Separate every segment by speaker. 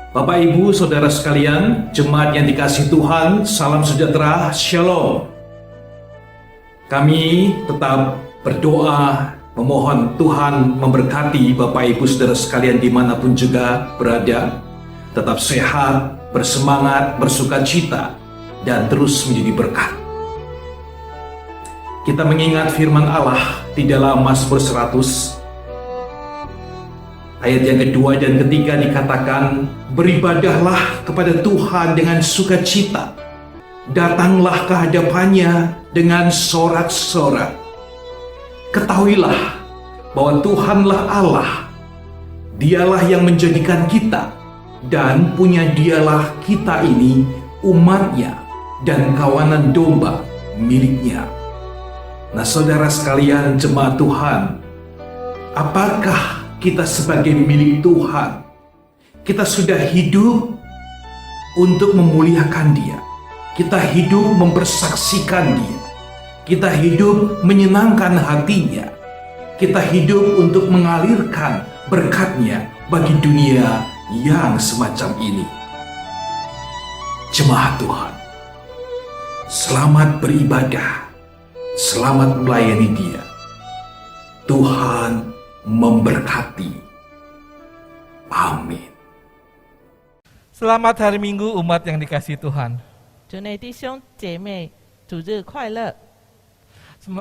Speaker 1: Bapak, Ibu, Saudara sekalian, jemaat yang dikasihi Tuhan, salam sejahtera, Shalom. Kami tetap berdoa, memohon Tuhan memberkati Bapak, Ibu, Saudara sekalian dimanapun juga berada, tetap sehat, bersemangat, bersukacita, dan terus menjadi berkat. Kita mengingat firman Allah di dalam Mazmur 100, ayat yang kedua dan ketiga dikatakan, beribadahlah kepada Tuhan dengan sukacita, datanglah ke hadapannya dengan sorak-sorak. Ketahuilah bahwa Tuhanlah Allah, Dialah yang menjadikan kita, dan punya Dialah kita ini umatnya dan kawanan domba miliknya. Nah, saudara sekalian, jemaat Tuhan, apakah kita sebagai milik Tuhan? Kita sudah hidup untuk memuliakan Dia. Kita hidup mempersaksikan Dia. Kita hidup menyenangkan hatinya. Kita hidup untuk mengalirkan berkat-Nya bagi dunia yang semacam ini. Jemaat Tuhan, selamat beribadah, selamat melayani Dia. Tuhan memberkati. Amin.
Speaker 2: Selamat hari Minggu umat yang dikasihi Tuhan.
Speaker 3: 主内弟兄姐妹，主日快乐！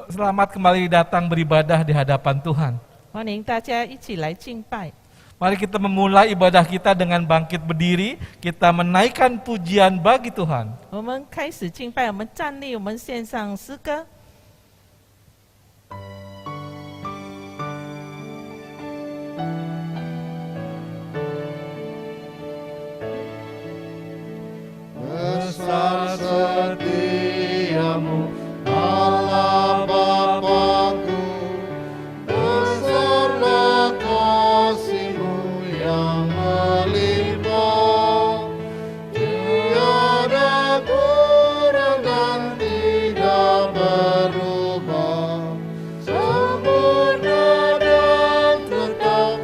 Speaker 2: Selamat kembali datang beribadah di hadapan Tuhan.
Speaker 3: 欢迎大家一起来敬拜。
Speaker 2: Mari kita memulai ibadah kita dengan bangkit berdiri, kita menaikkan pujian bagi Tuhan.
Speaker 3: 我们开始敬拜，我们站立，我们献上诗歌。
Speaker 4: Besar setiamu, Allah Bapakku, besarlah kasih-Mu yang melimpah. Tiada kurang dan tidak berubah, sempurna dan tetap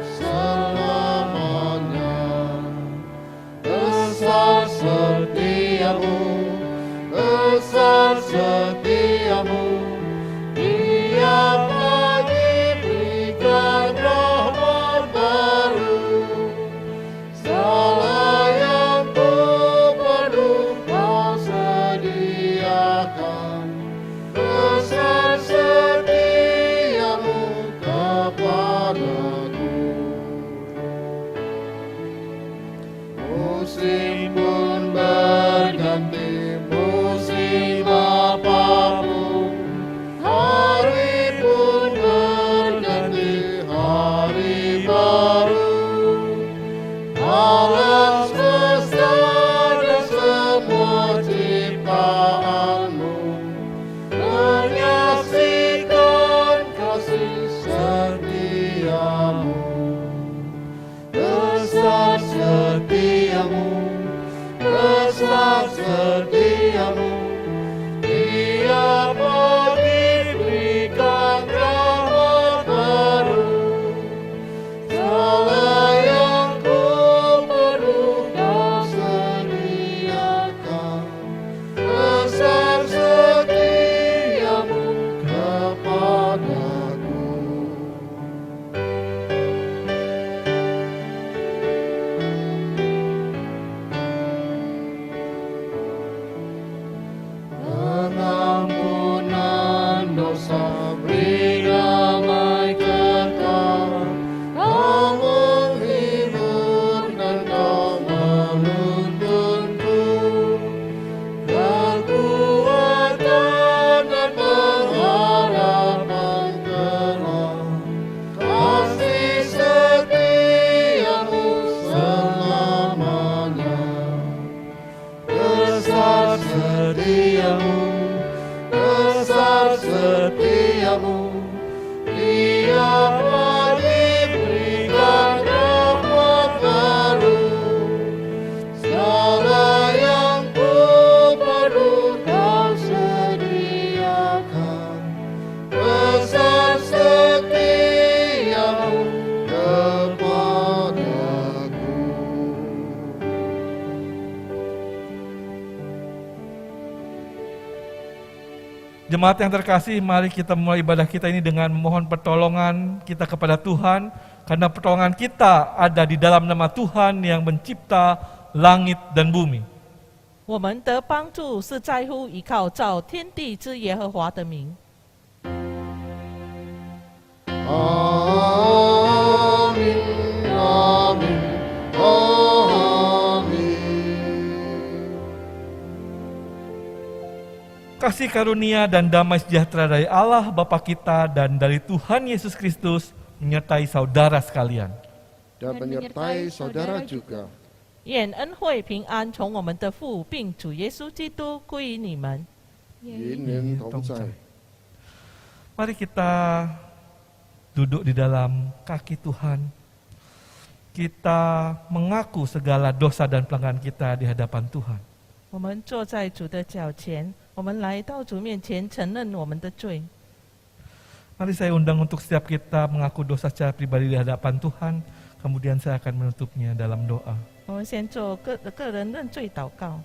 Speaker 2: Jemaat yang terkasih, mari kita mulai ibadah kita ini dengan memohon pertolongan kita kepada Tuhan, karena pertolongan kita ada di dalam nama Tuhan yang mencipta langit dan bumi.
Speaker 3: 我们得帮助是在乎依靠造天地之耶和华的名。
Speaker 4: 아멘 아멘 아멘
Speaker 2: Kasih karunia dan damai sejahtera dari Allah Bapa kita dan dari Tuhan Yesus Kristus menyertai saudara sekalian.
Speaker 4: dan menyertai saudara juga.
Speaker 3: 愿恩惠平安从我们的父并主耶稣基督归于你们。
Speaker 4: Yin同在。
Speaker 2: Mari kita duduk di dalam kaki Tuhan. Kita mengaku segala dosa dan pelanggaran kita di hadapan Tuhan.
Speaker 3: 我们坐在主的脚前，我们来到主面前承认我们的罪。
Speaker 2: Mari saya undang untuk setiap kita mengaku dosa secara pribadi di hadapan Tuhan. Kemudian saya akan menutupnya dalam doa.
Speaker 3: 我们先做个人认罪祷告。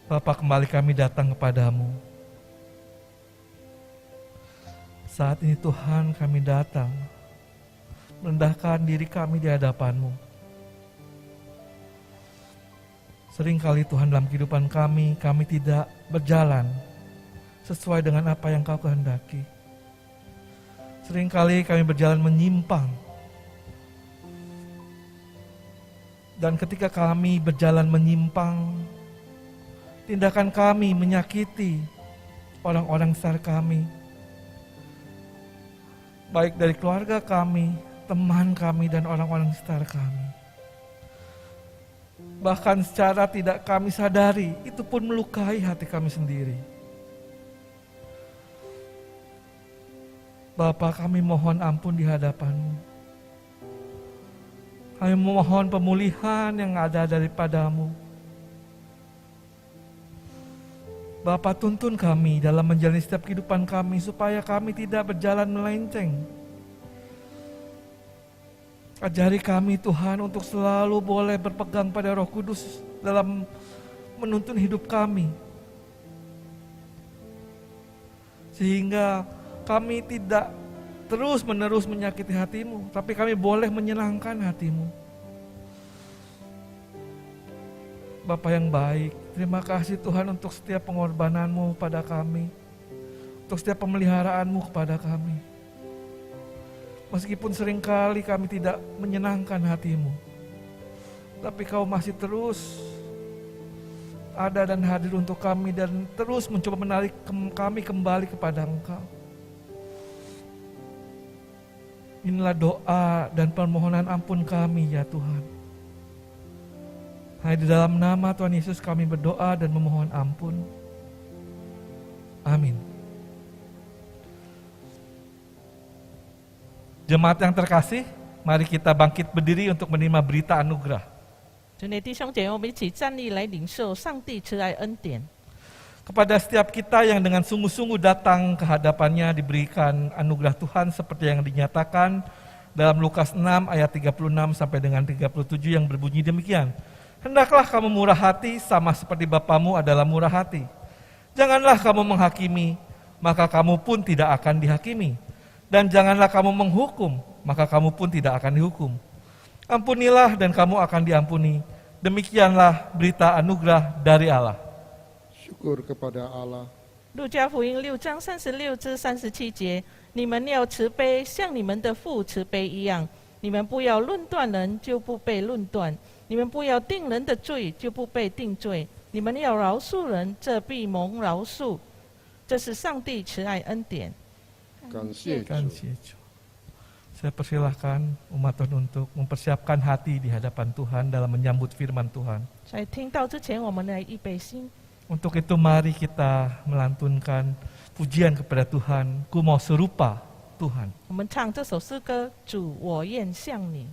Speaker 3: Bapa, kembali kami datang kepadamu. Saat ini Tuhan, kami datang merendahkan diri kami di hadapan-Mu. Seringkali Tuhan dalam kehidupan kami tidak berjalan sesuai dengan apa yang Kau kehendaki. Seringkali kami berjalan menyimpang. Dan ketika kami berjalan menyimpang, tindakan kami menyakiti orang-orang sekitar kami. Baik dari keluarga kami, teman kami, dan orang-orang sekitar kami. Bahkan secara tidak kami sadari, itu pun melukai hati kami sendiri. Bapa, kami mohon ampun di hadapan-Mu. Kami mohon pemulihan yang ada daripada-Mu. Bapa, tuntun kami dalam menjalani setiap kehidupan kami supaya kami tidak berjalan melenceng. Ajari kami Tuhan untuk selalu boleh berpegang pada Roh Kudus dalam menuntun hidup kami. Sehingga kami tidak terus-menerus menyakiti hati-Mu, tapi kami boleh menyenangkan hati-Mu. Bapa yang baik, terima kasih Tuhan untuk setiap pengorbanan-Mu pada kami, untuk setiap pemeliharaan-Mu kepada kami. Meskipun seringkali kami tidak menyenangkan hati-Mu, tapi Kau masih terus ada dan hadir untuk kami dan terus mencoba menarik kami kembali kepada Engkau. Inilah doa dan permohonan ampun kami ya Tuhan. Hanya di dalam nama Tuhan Yesus kami berdoa dan memohon ampun. Amin. Jemaat yang terkasih, mari kita bangkit berdiri untuk menerima berita anugerah. 主内弟兄姐妹，我们一起站立来领受上帝慈爱恩典。
Speaker 2: Kepada setiap kita yang dengan sungguh-sungguh datang ke hadapannya diberikan anugerah Tuhan seperti yang dinyatakan dalam Lukas 6 ayat 36 sampai dengan 37 yang berbunyi demikian. Hendaklah kamu murah hati sama seperti Bapamu adalah murah hati. Janganlah kamu menghakimi, maka kamu pun tidak akan dihakimi. Dan janganlah kamu menghukum, maka kamu pun tidak akan dihukum. Ampunilah dan kamu akan diampuni. Demikianlah berita anugerah dari Allah.
Speaker 4: Syukur kepada Allah.
Speaker 3: 路加福音6章36至37节，你们要慈悲，像你们的父慈悲一样。你们不要论断人，就不被论断；你们不要定人的罪，就不被定罪。你们要饶恕人，这必蒙饶恕。这是上帝慈爱恩典。
Speaker 4: 感谢主。
Speaker 2: Saya persilahkan umat Tuhan untuk mempersiapkan hati di hadapan Tuhan dalam menyambut firman Tuhan.
Speaker 3: 在听到之前，我们来预备心。
Speaker 2: Untuk itu mari kita melantunkan pujian kepada Tuhan. Ku mau serupa Tuhan.
Speaker 3: 我们唱这首诗歌：主，我愿像你。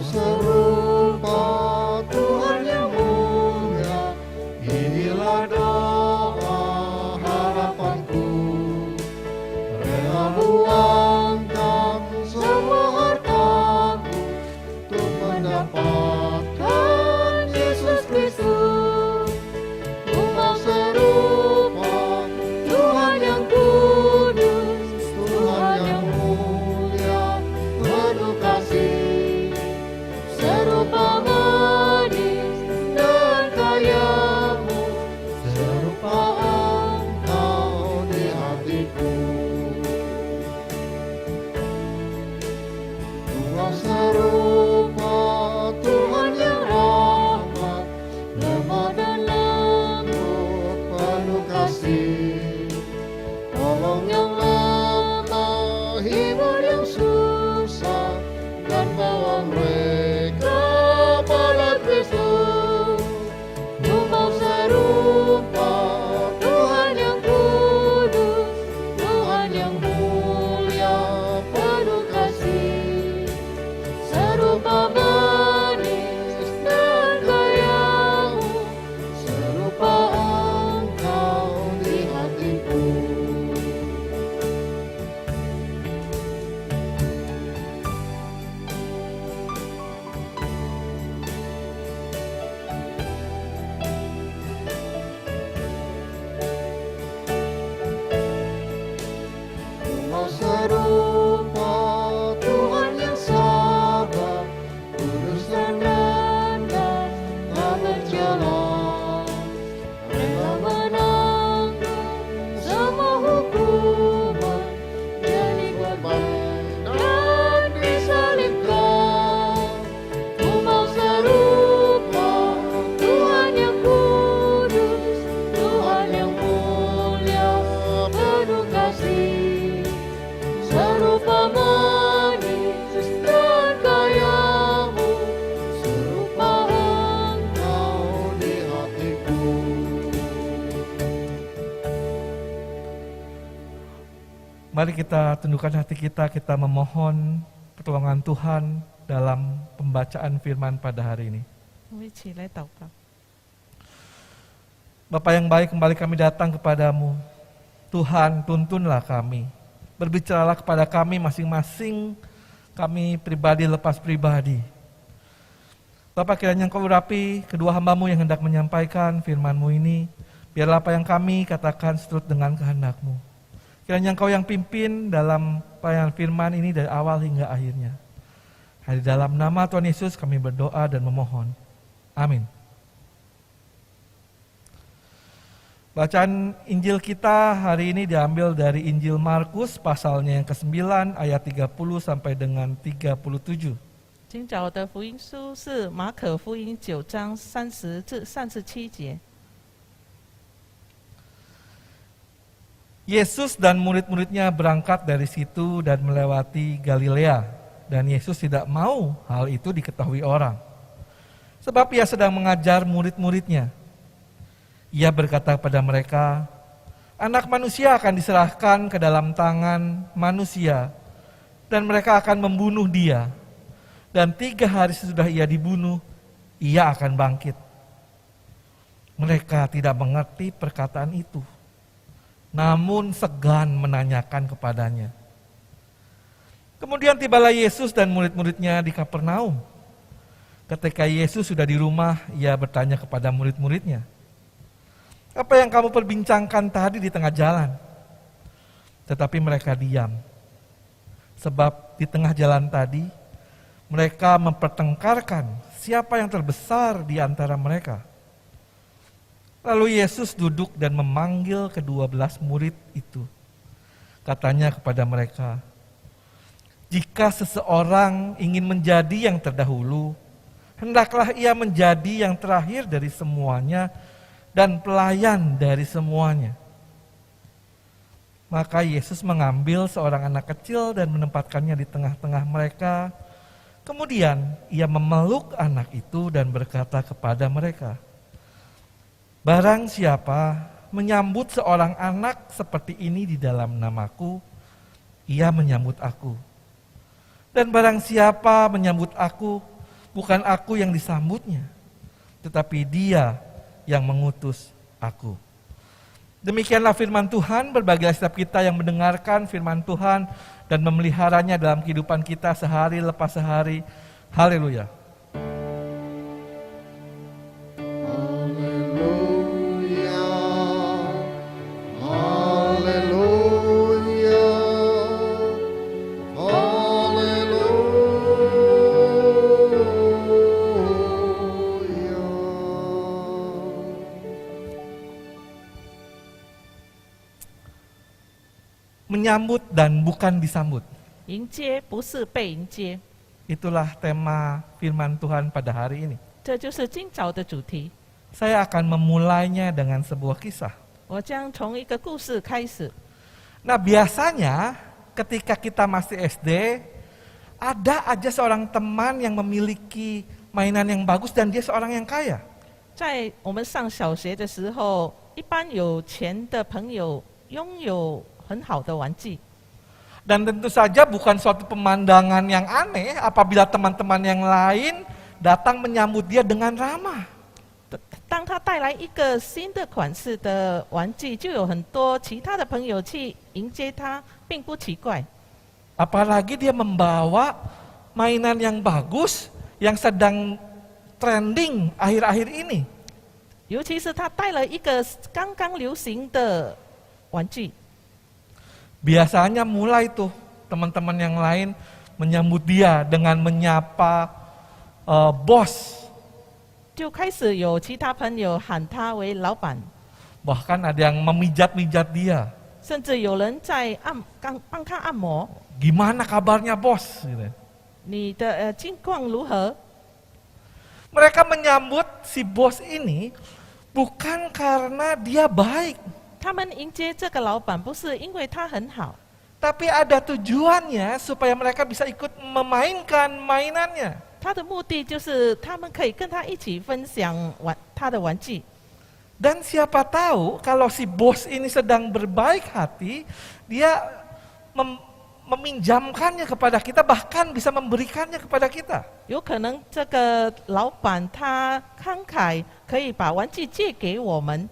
Speaker 4: serupa Tuhan yang mulia, inilah doa harapanku. Rela luangkan semua hartaku untuk mendapatkan Yesus Kristus. Ku mau serupa Tuhan yang kudus, Tuhan yang mulia, penuh kasih, serupa manis dan kayamu, serupa Engkau di hatiku. Ku mau serupa Tuhan yang rahmat, lemah dan lembut, penuh kasih, tolong yang lemah, hibur yang susah, dan bawa mereka pada Kristus. Ku mau serupa Tuhan yang kudus, Tuhan yang mulia, penuh kasih, serupa manis dan kayamu, serupa Engkau di hatiku. Ku mau serupa Tuhan yang sabar, kudus dan rendah, tak berjalan, rela menanggung semua hukuman, jadi korban dan disalibkan. Ku mau serupa Tuhan yang kudus, Tuhan yang mulia, penuh kasih, serupa manis dan kayamu, serupa Engkau di hatiku.
Speaker 2: Mari kita tundukkan hati kita memohon pertolongan Tuhan dalam pembacaan firman pada hari ini.
Speaker 3: 我们一起来祷告。
Speaker 2: Bapa yang baik, kembali kami datang kepadamu. Tuhan, tuntunlah kami. Berbicaralah kepada kami masing-masing, kami pribadi lepas pribadi. Bapa, kiranya Engkau urapi kedua hamba-Mu yang hendak menyampaikan firman-Mu ini. Biarlah apa yang kami katakan seturut dengan kehendak-Mu. Kiranya Engkau yang pimpin dalam pelayanan firman ini dari awal hingga akhirnya. Di dalam nama Tuhan Yesus kami berdoa dan memohon. Amin. Bacaan Injil kita hari ini diambil dari Injil Markus pasalnya yang ke-9 ayat 30 sampai dengan 37.
Speaker 3: 今早的福音书是马可福音9章30至37节。
Speaker 2: Yesus dan murid-muridnya berangkat dari situ dan melewati Galilea, dan Yesus tidak mau hal itu diketahui orang, sebab ia sedang mengajar murid-muridnya. Ia berkata kepada mereka, Anak manusia akan diserahkan ke dalam tangan manusia, dan mereka akan membunuh dia, dan 3 hari sesudah ia dibunuh, ia akan bangkit. Mereka tidak mengerti perkataan itu, namun segan menanyakan kepadanya. Kemudian tibalah Yesus dan murid-muridnya di Kapernaum. Ketika Yesus sudah di rumah, ia bertanya kepada murid-muridnya, "Apa yang kamu perbincangkan tadi di tengah jalan?" Tetapi mereka diam. Sebab di tengah jalan tadi, mereka mempertengkarkan siapa yang terbesar di antara mereka. Lalu Yesus duduk dan memanggil ke-12 murid itu. Katanya kepada mereka, "Jika seseorang ingin menjadi yang terdahulu, hendaklah ia menjadi yang terakhir dari semuanya dan pelayan dari semuanya." Maka Yesus mengambil seorang anak kecil dan menempatkannya di tengah-tengah mereka. Kemudian ia memeluk anak itu dan berkata kepada mereka, "Barang siapa menyambut seorang anak seperti ini di dalam namaku, ia menyambut aku. Dan barang siapa menyambut aku, Bukan aku yang disambutnya, tetapi Dia yang mengutus aku. Demikianlah firman Tuhan. Berbahagialah setiap kita yang mendengarkan firman Tuhan dan memeliharanya dalam kehidupan kita sehari lepas sehari. Haleluya. Menyambut dan bukan disambut.
Speaker 3: 迎接不是被迎接，
Speaker 2: Itulah tema firman Tuhan pada hari ini.
Speaker 3: 这就是今早的主题。
Speaker 2: Saya akan memulainya dengan sebuah kisah.
Speaker 3: 我将从一个故事开始。
Speaker 2: Nah, biasanya ketika kita masih SD, ada aja seorang teman yang memiliki mainan yang bagus dan dia seorang yang kaya.
Speaker 3: 在我们上小学的时候，一般有钱的朋友拥有很好的玩具。
Speaker 2: Dan tentu saja bukan suatu pemandangan yang aneh apabila teman-teman yang lain datang menyambut dia dengan ramah.
Speaker 3: 当他带来一个新的款式的玩具，就有很多其他的朋友去迎接他，并不奇怪。
Speaker 2: Apalagi dia membawa mainan yang bagus yang sedang trending akhir-akhir ini.
Speaker 3: 尤其是他带了一个刚刚流行的玩具，
Speaker 2: Biasanya mulai tuh teman-teman yang lain menyambut dia dengan menyapa bos.
Speaker 3: 就开始有其他朋友喊他为老板，
Speaker 2: Bahkan ada yang memijat-mijat dia.
Speaker 3: 甚至有人在帮他按摩。
Speaker 2: Gimana kabarnya bos? Gitu.
Speaker 3: 你的近况如何？
Speaker 2: Mereka menyambut si bos ini bukan karena dia baik,
Speaker 3: 他们迎接这个老板，不是因为他很好，
Speaker 2: tapi ada tujuannya supaya mereka bisa ikut memainkan mainannya.
Speaker 3: 他的目的就是他们可以跟他一起分享他的玩具。
Speaker 2: Dan siapa tahu kalau si bos ini sedang berbaik hati, dia meminjamkannya kepada kita, bahkan bisa memberikannya kepada kita.
Speaker 3: 有可能这个老板他慷慨，可以把玩具借给我们。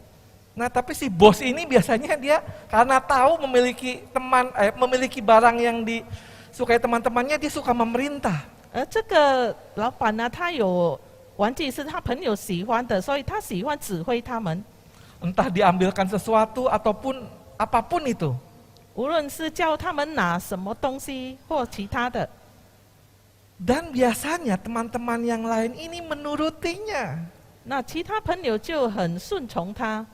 Speaker 2: Nah, tapi si bos ini biasanya dia karena tahu memiliki barang yang disukai teman-temannya, dia suka memerintah.
Speaker 3: 而这个老板呢，他有玩具是他朋友喜欢的，所以他喜欢指挥他们。
Speaker 2: Entah diambilkan sesuatu ataupun apapun itu.
Speaker 3: 无论是叫他们拿什么东西或其他的，
Speaker 2: Dan biasanya teman-teman yang lain ini menurutinya.
Speaker 3: 那其他朋友就很顺从他。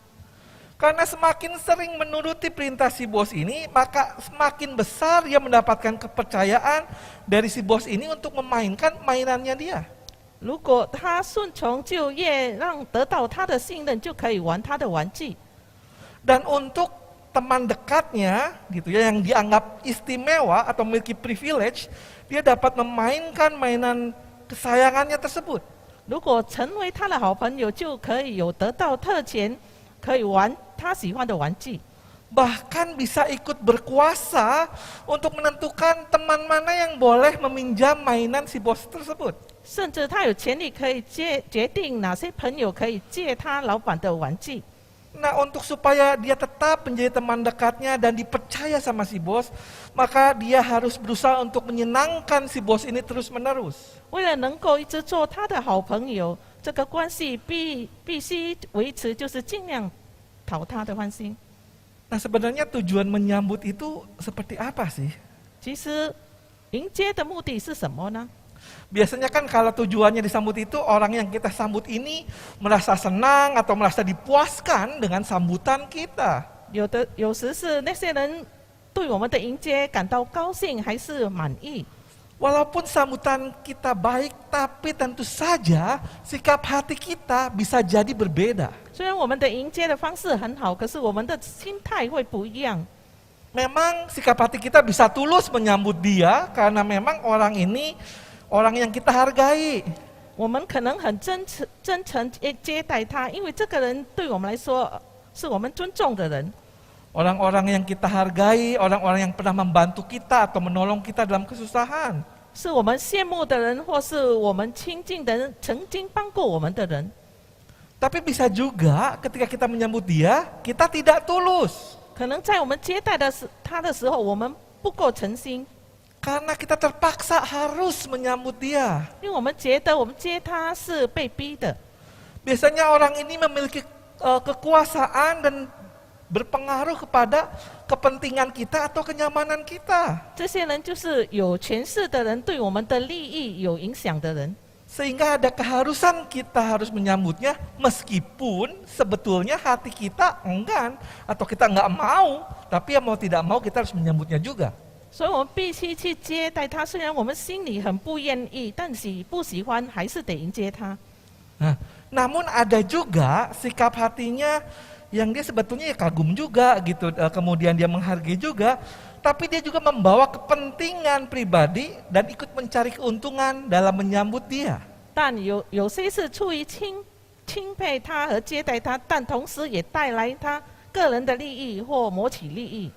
Speaker 2: Karena semakin sering menuruti perintah si bos ini, maka semakin besar dia mendapatkan kepercayaan dari si bos ini untuk memainkan mainannya dia.
Speaker 3: 如果他顺从，就越让得到他的信任，就可以玩他的玩具。
Speaker 2: Dan untuk teman dekatnya, gitu ya, yang dianggap istimewa atau memiliki privilege, dia dapat memainkan mainan kesayangannya tersebut.
Speaker 3: 如果成为他的好朋友，就可以有得到特权，可以玩他喜欢的玩具。
Speaker 2: Bahkan bisa ikut berkuasa untuk menentukan teman mana yang boleh meminjam mainan si bos tersebut.
Speaker 3: 甚至他有权利可以决定哪些朋友可以借他老板的玩具。
Speaker 2: Nah, untuk supaya dia tetap menjadi teman dekatnya dan dipercaya sama si bos, maka dia harus berusaha untuk menyenangkan si bos ini terus-menerus.
Speaker 3: 为了能够一直做他的好朋友，这个关系必须维持，就是尽量讨他的欢心。
Speaker 2: Nah, sebenarnya tujuan menyambut itu seperti apa sih?
Speaker 3: 其实迎接的目的是什么呢？
Speaker 2: Biasanya kan kalau tujuannya disambut itu, orang yang kita sambut ini merasa senang atau merasa dipuaskan dengan sambutan kita.
Speaker 3: 有时是那些人对我们的迎接感到高兴还是满意。
Speaker 2: Walaupun sambutan kita baik, tapi tentu saja sikap hati kita bisa jadi berbeda.
Speaker 3: 虽然我们的迎接的方式很好，可是我们的心态会不一样。
Speaker 2: Memang sikap hati kita bisa tulus menyambut dia karena memang orang ini orang yang kita hargai.
Speaker 3: 我们可能很真诚接待他，因为这个人对我们来说是我们尊重的人。
Speaker 2: Orang-orang yang kita hargai, orang-orang yang pernah membantu kita atau menolong kita dalam kesusahan.
Speaker 3: 是我们羡慕的人，或是我们亲近的人，曾经帮过我们的人。
Speaker 2: Tapi bisa juga ketika kita menyambut dia, kita tidak tulus.
Speaker 3: 可能在我们接待他的时候，我们不够诚心，
Speaker 2: Karena kita terpaksa harus menyambut dia.
Speaker 3: 因为我们觉得我们接他是被逼的。
Speaker 2: Biasanya orang ini memiliki kekuasaan dan berpengaruh kepada kepentingan kita atau kenyamanan kita.
Speaker 3: 这些人就是有权势的人，对我们的利益有影响的人。
Speaker 2: Sehingga ada keharusan kita harus menyambutnya meskipun sebetulnya hati kita enggan atau kita nggak mau, tapi ya mau tidak mau kita harus menyambutnya juga.
Speaker 3: 所以我们必须去接待他，虽然我们心里很不愿意，但是不喜欢还是得迎接他。
Speaker 2: Nah, namun ada juga sikap hatinya yang dia sebetulnya ya kagum juga gitu, kemudian dia menghargai juga, tapi dia juga membawa kepentingan pribadi dan ikut mencari keuntungan dalam menyambut dia.
Speaker 3: 但有些是出于钦佩他和接待他，但同时也带来他个人的利益或谋取利益。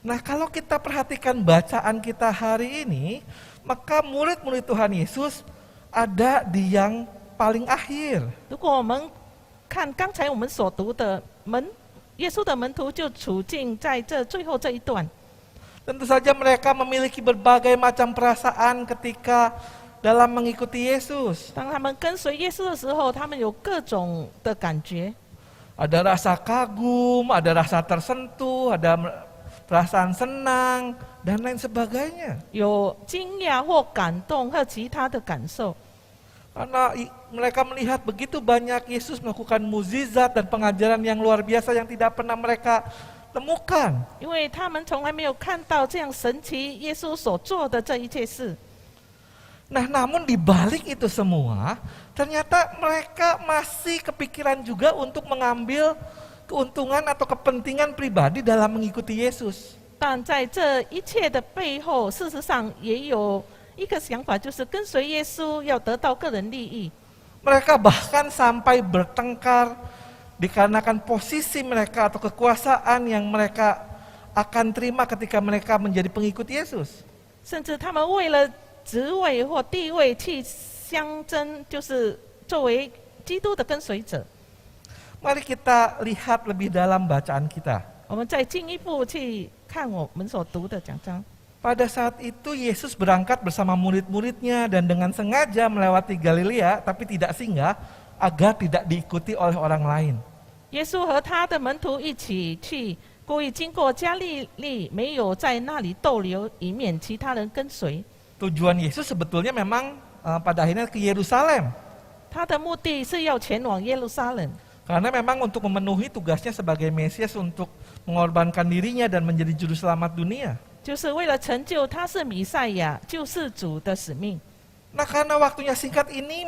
Speaker 2: Nah, kalau kita perhatikan bacaan kita hari ini, maka murid-murid Tuhan Yesus ada di yang paling akhir.
Speaker 3: 如果我们看刚才我们所读的耶稣的门徒就处境在这最后这一段。
Speaker 2: Tentu saja mereka memiliki berbagai macam perasaan ketika dalam mengikuti Yesus.
Speaker 3: 当他们跟随耶稣的时候，他们有各种的感觉，
Speaker 2: Ada rasa kagum, ada rasa tersentuh, ada perasaan senang, dan lain sebagainya.
Speaker 3: 有惊讶或感动和其他的感受。
Speaker 2: Karena mereka melihat begitu banyak Yesus melakukan mukjizat dan pengajaran yang luar biasa yang tidak pernah mereka temukan.
Speaker 3: 因为他们从来没有看到这样神奇耶稣所做的这一切事。
Speaker 2: Nah, namun di balik itu semua, ternyata mereka masih kepikiran juga untuk mengambil keuntungan atau kepentingan pribadi dalam mengikuti Yesus.
Speaker 3: 但在这一切的背后，事实上也有一个想法，就是跟随耶稣要得到个人利益。
Speaker 2: Mereka bahkan sampai bertengkar dikarenakan posisi mereka atau kekuasaan yang mereka akan terima ketika mereka menjadi pengikut Yesus.
Speaker 3: 甚至他们为了职位或地位去相争，就是作为基督的跟随者。
Speaker 2: Mari kita lihat lebih dalam bacaan kita.
Speaker 3: 我们再进一步去看我们所读的讲章。
Speaker 2: Pada saat itu Yesus berangkat bersama murid-muridnya dan dengan sengaja melewati Galilea tapi tidak singgah agar tidak diikuti oleh orang lain.
Speaker 3: 耶稣和他的门徒一起去，故意经过加利利，没有在那里逗留，以免其他人跟随。
Speaker 2: Tujuan Yesus sebetulnya memang pada akhirnya ke Yerusalem.
Speaker 3: 他的目的是要前往耶路撒冷，
Speaker 2: Karena memang untuk memenuhi tugasnya sebagai Mesias untuk mengorbankan dirinya dan menjadi juru selamat dunia.
Speaker 3: 就是为了成就他是弥赛亚救世主的使命。
Speaker 2: Nah, karena waktunya singkat ini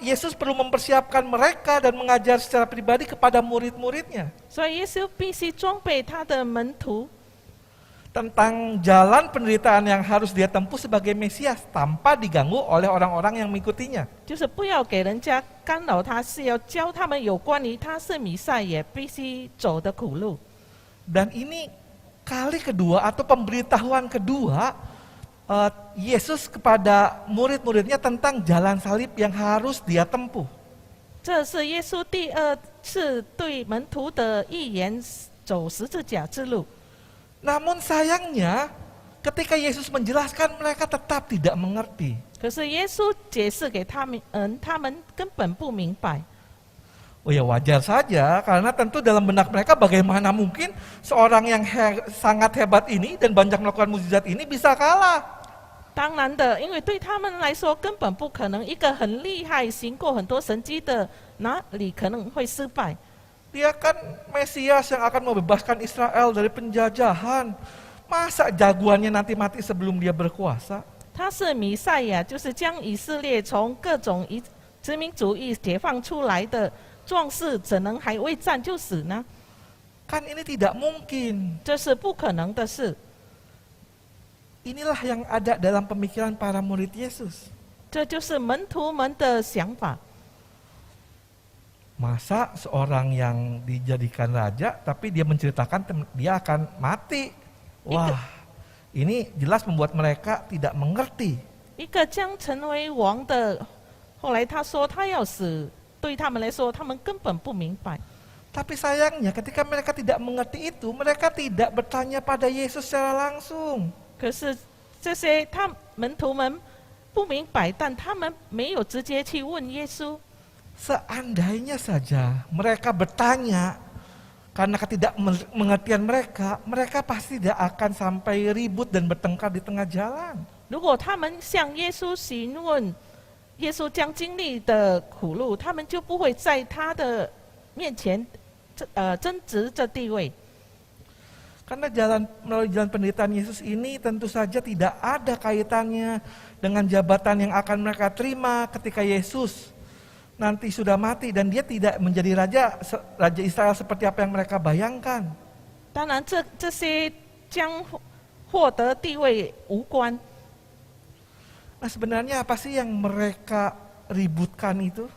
Speaker 2: Yesus perlu mempersiapkan mereka dan mengajar secara pribadi kepada murid-muridnya
Speaker 3: 所以耶稣必须装备他的门徒，
Speaker 2: tentang jalan penderitaan yang harus dia tempuh sebagai Mesias tanpa diganggu oleh orang-orang yang mengikutinya.
Speaker 3: 就是不要给人家干扰他，是要教他们有关于他是弥赛亚必须走的苦路。
Speaker 2: Dan ini kali kedua atau pemberitahuan kedua Yesus kepada murid-muridnya tentang jalan salib yang harus dia tempuh.
Speaker 3: 这是耶稣第二次对门徒的预言，走十字架之路。
Speaker 2: Namun sayangnya ketika Yesus menjelaskan mereka tetap tidak mengerti.
Speaker 3: 可是耶稣解释给他们，他们根本不明白。
Speaker 2: Oh ya wajar saja karena tentu dalam benak mereka bagaimana mungkin seorang yang sangat hebat ini dan banyak melakukan mukjizat ini bisa kalah.
Speaker 3: 当然的，因为对他们来说根本不可能，一个很厉害、行过很多神迹的，哪里可能会失败？
Speaker 2: Dia kan Mesias yang akan membebaskan Israel dari penjajahan. Masa jagoannya nanti mati sebelum dia berkuasa?
Speaker 3: 他是弥赛亚，就是将以色列从各种殖民主义解放出来的壮士，怎能还未战就死呢？
Speaker 2: Kan ini tidak mungkin.
Speaker 3: 这是不可能的事。
Speaker 2: Inilah yang ada dalam pemikiran para murid Yesus.
Speaker 3: 这就是门徒们的想法。
Speaker 2: Masa seorang yang dijadikan raja tapi dia menceritakan dia akan mati? Wah, Ini jelas membuat mereka tidak mengerti.
Speaker 3: 一个将成为王的，后来他说他要死，对他们来说，他们根本不明白。
Speaker 2: Tapi sayangnya ketika mereka tidak mengerti itu, mereka tidak bertanya pada Yesus secara langsung.
Speaker 3: 可是这些门徒们不明白，但他们没有直接去问耶稣。
Speaker 2: Seandainya saja mereka bertanya, karena ketidakmengertian mereka, mereka pasti tidak akan sampai ribut dan bertengkar di tengah jalan.
Speaker 3: 如果他们向耶稣询问，耶稣将经历的苦路，他们就不会在他的面前争执这地位。
Speaker 2: Karena melalui jalan penderitaan Yesus ini tentu saja tidak ada kaitannya dengan jabatan yang akan mereka terima ketika Yesus nanti sudah mati dan dia tidak menjadi raja Israel seperti apa yang mereka bayangkan.
Speaker 3: 当然这些将获得地位无关。
Speaker 2: Nah sebenarnya apa sih yang mereka ributkan itu?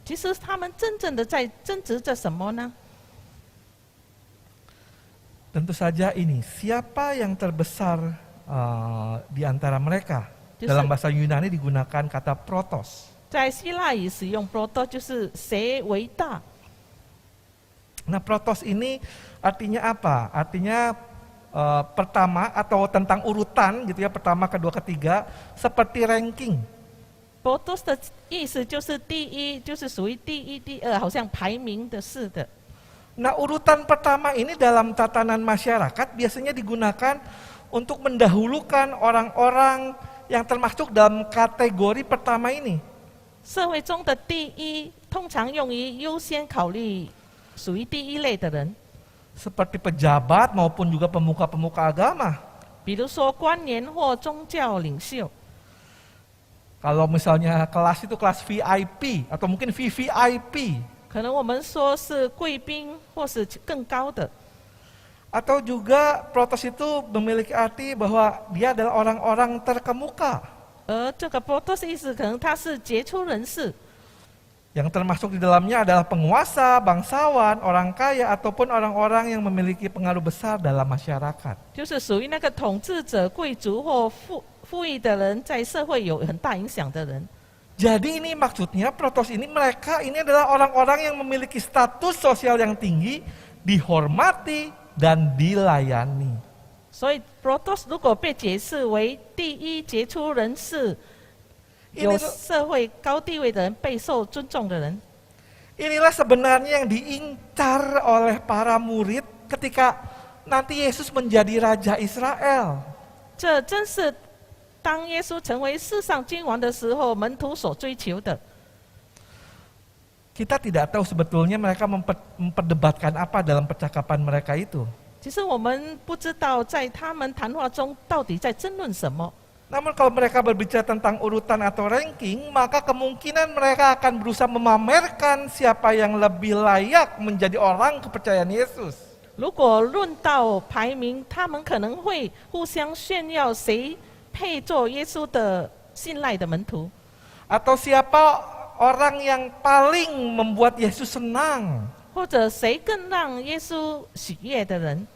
Speaker 3: 其实他们真正的在争执着什么呢？
Speaker 2: Tentu saja ini, siapa yang terbesar di antara mereka?
Speaker 3: Justru-
Speaker 2: Dalam bahasa Yunani digunakan kata protos.
Speaker 3: 在希腊语使用 proto 就是谁为大。
Speaker 2: Nah protos ini artinya apa? Artinya pertama atau tentang urutan gitu ya, pertama, kedua, ketiga, seperti ranking.
Speaker 3: protos 的意思就是第一，就是属于第一、第二，好像排名的似的。
Speaker 2: Nah urutan pertama ini dalam tatanan masyarakat biasanya digunakan untuk mendahulukan orang-orang yang termasuk dalam kategori pertama ini.
Speaker 3: 社会中的第一，通常用于优先考虑属于第一类的人，
Speaker 2: Seperti pejabat maupun juga pemuka-pemuka agama.
Speaker 3: 比如说官员或宗教领袖。
Speaker 2: Kalau misalnya kelas itu kelas VIP atau mungkin VVIP.
Speaker 3: 可能我们说是贵宾或是更高的，
Speaker 2: Atau juga protos itu memiliki arti bahwa dia adalah orang-orang terkemuka.
Speaker 3: 而这个 protos 意思可能他是杰出人士，
Speaker 2: Yang termasuk di dalamnya adalah penguasa, bangsawan, orang kaya, ataupun orang-orang yang memiliki pengaruh besar dalam masyarakat.
Speaker 3: 就是属于那个统治者、贵族或富裕的人，在社会有很大影响的人。
Speaker 2: Jadi ini maksudnya protos ini mereka ini adalah orang-orang yang memiliki status sosial yang tinggi, dihormati dan dilayani.
Speaker 3: 所以 protos 如果被解释为第一杰出人士，有
Speaker 2: Ini,
Speaker 3: 社会高地位的人，备受尊重的人。
Speaker 2: inilah sebenarnya yang diincar oleh para murid ketika nanti Yesus menjadi Raja Israel.
Speaker 3: 这真是当耶稣成为世上君王的时候，门徒所追求的。
Speaker 2: Kita tidak tahu sebetulnya mereka memperdebatkan apa dalam percakapan mereka itu.
Speaker 3: 其实我们不知道在他们谈话中到底在争论什么。
Speaker 2: Namun kalau mereka berbicara tentang urutan atau ranking, maka kemungkinan mereka akan berusaha memamerkan siapa yang lebih layak menjadi orang kepercayaan Yesus.
Speaker 3: 如果论到排名，他们可能会互相炫耀谁配做耶稣的信赖的门徒，
Speaker 2: Atau siapa orang yang paling membuat Yesus senang.
Speaker 3: 或者谁更让耶稣喜悦的人。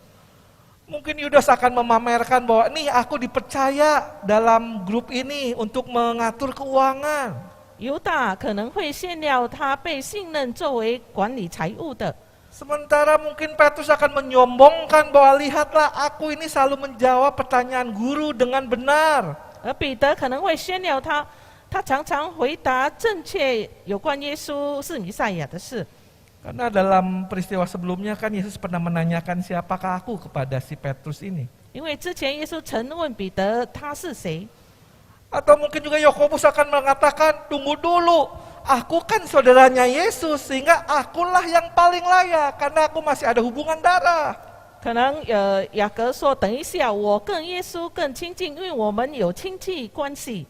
Speaker 2: Mungkin Yudas akan memamerkan bahwa nih aku dipercaya dalam grup ini untuk mengatur keuangan.
Speaker 3: 犹大可能会炫耀他被信任作为管理财务的，
Speaker 2: Sementara mungkin Petrus akan menyombongkan bahwa lihatlah aku ini selalu menjawab pertanyaan guru dengan benar.
Speaker 3: 而彼得可能会炫耀他常常回答正确有关耶稣是弥赛亚的事。
Speaker 2: Karena dalam peristiwa sebelumnya kan Yesus pernah menanyakan siapakah aku kepada si Petrus ini.
Speaker 3: 因为之前耶稣曾问彼得他是谁，
Speaker 2: Atau mungkin juga Yakobus akan mengatakan, tunggu dulu, aku kan saudaranya Yesus sehingga akulah yang paling layak karena aku masih ada hubungan darah.
Speaker 3: 可能雅各说等一下我跟耶稣更亲近，因为我们有亲戚关系。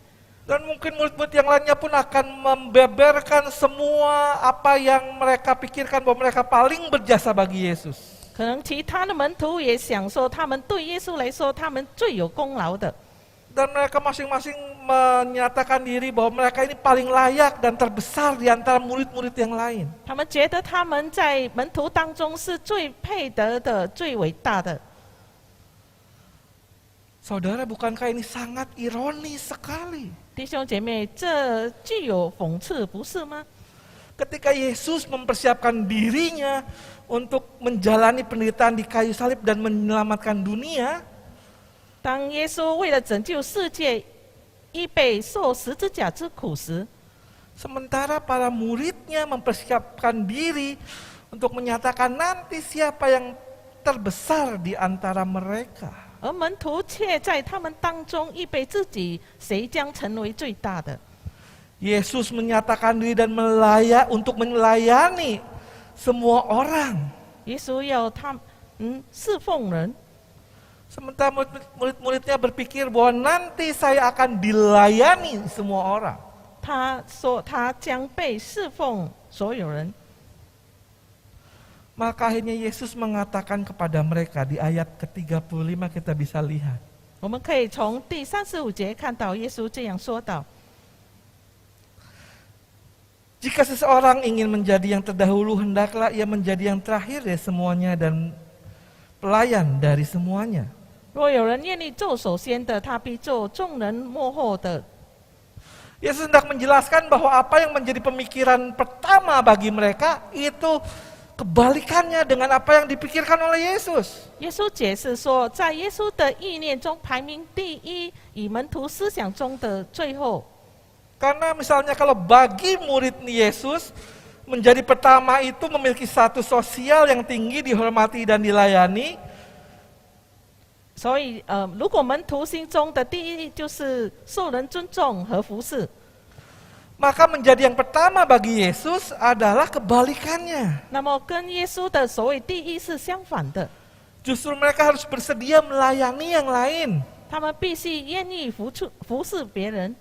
Speaker 2: Dan mungkin murid-murid yang lainnya pun akan membeberkan semua apa yang mereka pikirkan bahwa mereka paling berjasa bagi Yesus.
Speaker 3: 可能其他的门徒也想说，他们对耶稣来说，他们最有功劳的。
Speaker 2: Dan mereka masing-masing menyatakan diri bahwa mereka ini paling layak dan terbesar di antara murid-murid yang lain.
Speaker 3: 他们觉得他们在门徒当中是最配得的、最伟大的。
Speaker 2: Saudara, bukankah ini sangat ironis sekali?
Speaker 3: 弟兄姐妹，这具有讽刺，不是吗？
Speaker 2: Ketika Yesus mempersiapkan dirinya untuk menjalani penderitaan di kayu salib dan menyelamatkan dunia,
Speaker 3: 当耶稣为了拯救世界，预备受十字架之苦时，
Speaker 2: sementara para muridnya mempersiapkan diri untuk menyatakan nanti siapa yang terbesar di antara mereka.
Speaker 3: 而门徒却在他们当中预备自己，谁将成为最大的？
Speaker 2: Yesus menyatakan diri dan untuk melayani semua orang.
Speaker 3: 耶稣要他侍奉人，
Speaker 2: Sementara murid-muridnya berpikir bahwa nanti saya akan dilayani semua orang.
Speaker 3: 他说他将被侍奉所有人。
Speaker 2: Maka akhirnya Yesus mengatakan kepada mereka di ayat ke-35 kita bisa lihat.
Speaker 3: 我们可以从第35节看到耶稣这样说道：
Speaker 2: Jika seseorang ingin menjadi yang terdahulu, hendaklah ia menjadi yang terakhir dari semuanya dan pelayan dari semuanya.
Speaker 3: 若有人愿意做首先的，他必做众人幕后的。
Speaker 2: Yesus hendak menjelaskan bahwa apa yang menjadi pemikiran pertama bagi mereka itu kebalikannya dengan apa yang dipikirkan oleh Yesus.
Speaker 3: 耶稣解释说，在耶稣的意念中排名第一，以门徒思想中的最后。
Speaker 2: Karena misalnya kalau bagi murid Yesus menjadi pertama itu memiliki status sosial yang tinggi, dihormati dan dilayani.
Speaker 3: 所以，如果门徒心中的第一就是受人尊重和服侍，
Speaker 2: Maka menjadi yang pertama bagi Yesus adalah kebalikannya.
Speaker 3: 那么跟耶稣的所谓第一是相反的。
Speaker 2: Justru mereka harus bersedia melayani yang lain.
Speaker 3: 他们必须愿意服侍别人，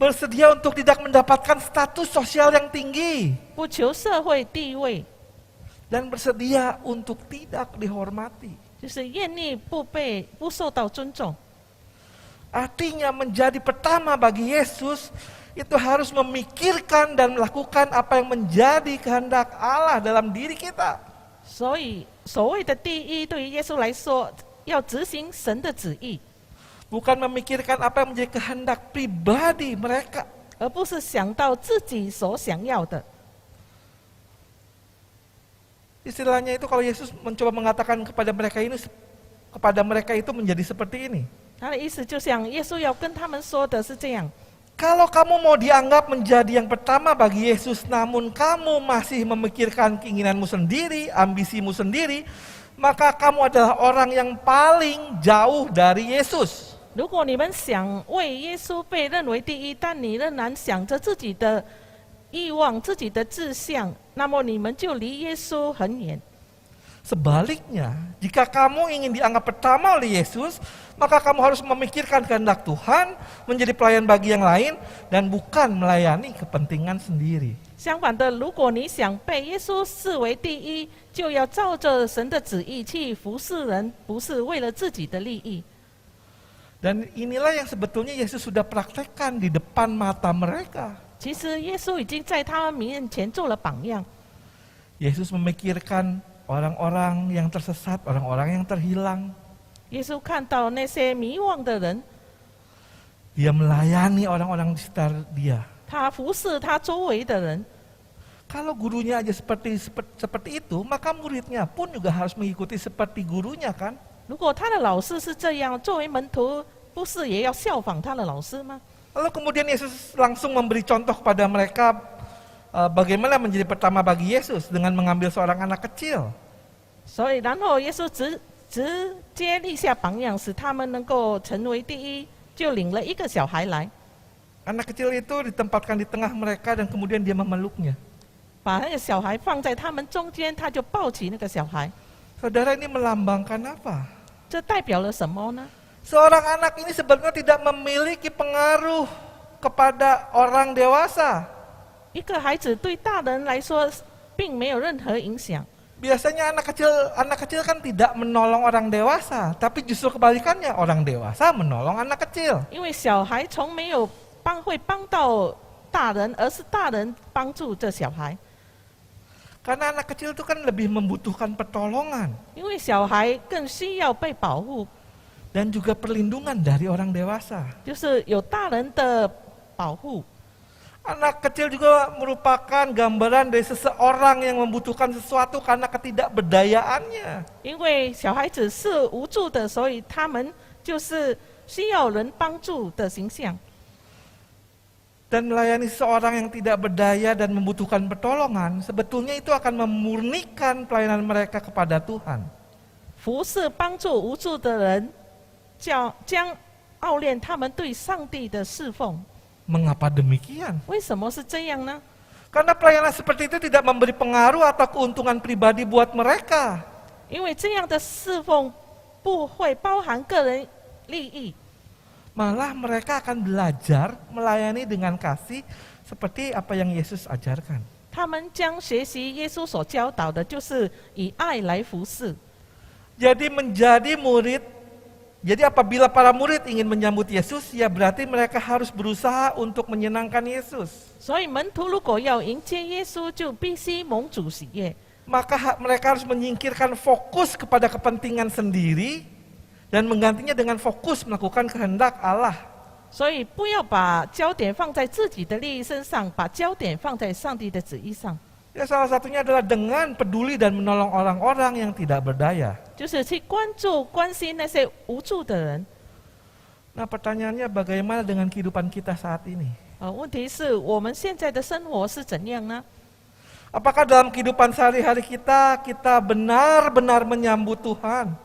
Speaker 2: Bersedia untuk tidak mendapatkan status sosial yang tinggi.
Speaker 3: 不求社会地位，
Speaker 2: Dan bersedia untuk tidak dihormati.
Speaker 3: 就是愿意不受到尊重。
Speaker 2: Artinya menjadi pertama bagi Yesus itu harus memikirkan dan melakukan apa yang menjadi kehendak Allah dalam diri kita.
Speaker 3: 所以，所谓的第一，对于耶稣来说，要执行神的旨意，
Speaker 2: Bukan memikirkan apa yang menjadi kehendak pribadi mereka.
Speaker 3: 而不是想到自己所想要的。
Speaker 2: Istilahnya itu kalau Yesus mencoba mengatakan kepada mereka itu menjadi seperti ini.
Speaker 3: 他的意思就像耶稣要跟他们说的是这样：
Speaker 2: Kalau kamu mau dianggap menjadi yang pertama bagi Yesus, namun kamu masih memikirkan keinginanmu sendiri, ambisimu sendiri, maka kamu adalah orang yang paling jauh dari Yesus.
Speaker 3: 如果你们想为耶稣被认为第一，但你仍然想着自己的欲望、自己的志向，那么你们就离耶稣很远。
Speaker 2: Sebaliknya, jika kamu ingin dianggap pertama oleh Yesus, maka kamu harus memikirkan kehendak Tuhan, menjadi pelayan bagi yang lain, dan bukan melayani kepentingan sendiri.
Speaker 3: 相反的，如果你想被耶稣视为第一，就要照着神的旨意去服侍人，不是为了自己的利益。
Speaker 2: Dan inilah yang sebetulnya Yesus sudah praktekkan di depan mata mereka.
Speaker 3: 其实耶稣已经在他们面前做了榜样。
Speaker 2: Yesus memikirkan orang-orang yang tersesat, orang-orang yang terhilang.
Speaker 3: 耶稣看到那些迷惘的人，
Speaker 2: Dia melayani orang-orang di sekitar dia.
Speaker 3: 他服侍他周围的人。
Speaker 2: Kalau gurunya aja seperti itu, maka muridnya pun juga harus mengikuti seperti gurunya kan?
Speaker 3: 如果他的老师是这样，作为门徒，不是也要效仿他的老师吗？
Speaker 2: Lalu kemudian Yesus langsung memberi contoh kepada mereka bagaimana menjadi pertama bagi Yesus dengan mengambil seorang anak kecil.
Speaker 3: 所以，然后耶稣直接立下榜样，使他们能够成为第一，就领了一个小孩来，
Speaker 2: Anak kecil itu ditempatkan di tengah mereka dan kemudian dia memeluknya.
Speaker 3: 把那个小孩放在他们中间，他就抱起那个小孩。
Speaker 2: Saudara, ini melambangkan apa?
Speaker 3: 这代表了什么呢？
Speaker 2: Seorang anak ini sebenarnya tidak memiliki pengaruh kepada orang dewasa.
Speaker 3: 一个孩子对大人来说，并没有任何影响。
Speaker 2: Biasanya anak kecil kan tidak menolong orang dewasa, tapi justru kebalikannya, orang dewasa menolong anak kecil.
Speaker 3: 因为小孩从没有会帮到大人，而是大人帮助这小孩。
Speaker 2: Karena anak kecil itu kan lebih membutuhkan pertolongan.
Speaker 3: 因为小孩更需要被保护，
Speaker 2: dan juga perlindungan dari orang dewasa.
Speaker 3: 就是有大人的保护。
Speaker 2: Anak kecil juga merupakan gambaran dari seseorang yang membutuhkan sesuatu karena ketidakberdayaannya.
Speaker 3: 因为小孩子是无助的，所以他们就是需要人帮助的形象。
Speaker 2: Dan melayani seorang yang tidak berdaya dan membutuhkan pertolongan, sebetulnya itu akan memurnikan pelayanan mereka kepada Tuhan.
Speaker 3: 服侍帮助无助的人，将熬练他们对上帝的侍奉。
Speaker 2: Mengapa demikian?
Speaker 3: 为什么是这样呢？
Speaker 2: Karena pelayanan seperti itu tidak memberi pengaruh atau keuntungan pribadi buat mereka.
Speaker 3: 因为这样的侍奉不会包含个人利益，
Speaker 2: Malah mereka akan belajar melayani dengan kasih seperti apa yang Yesus ajarkan.
Speaker 3: 他们将学习耶稣所教导的，就是以爱来服侍。
Speaker 2: Jadi menjadi murid, jadi apabila para murid ingin menyambut Yesus, ya berarti mereka harus berusaha untuk menyenangkan Yesus.
Speaker 3: 所以门徒如果要迎接耶稣，就必须蒙主喜悦。
Speaker 2: Maka mereka harus menyingkirkan fokus kepada kepentingan sendiri dan menggantinya dengan fokus melakukan kehendak Allah.
Speaker 3: 所以不要把焦点放在自己的利益身上，把焦点放在上帝的旨意上。
Speaker 2: Ya salah satunya adalah dengan peduli dan menolong orang-orang yang tidak berdaya.
Speaker 3: 就是去关注、关心那些无助的人。
Speaker 2: Nah pertanyaannya bagaimana dengan kehidupan kita saat ini?
Speaker 3: 问题是我们现在的生活是怎样呢？
Speaker 2: Apakah dalam kehidupan sehari-hari kita benar-benar menyambut Tuhan?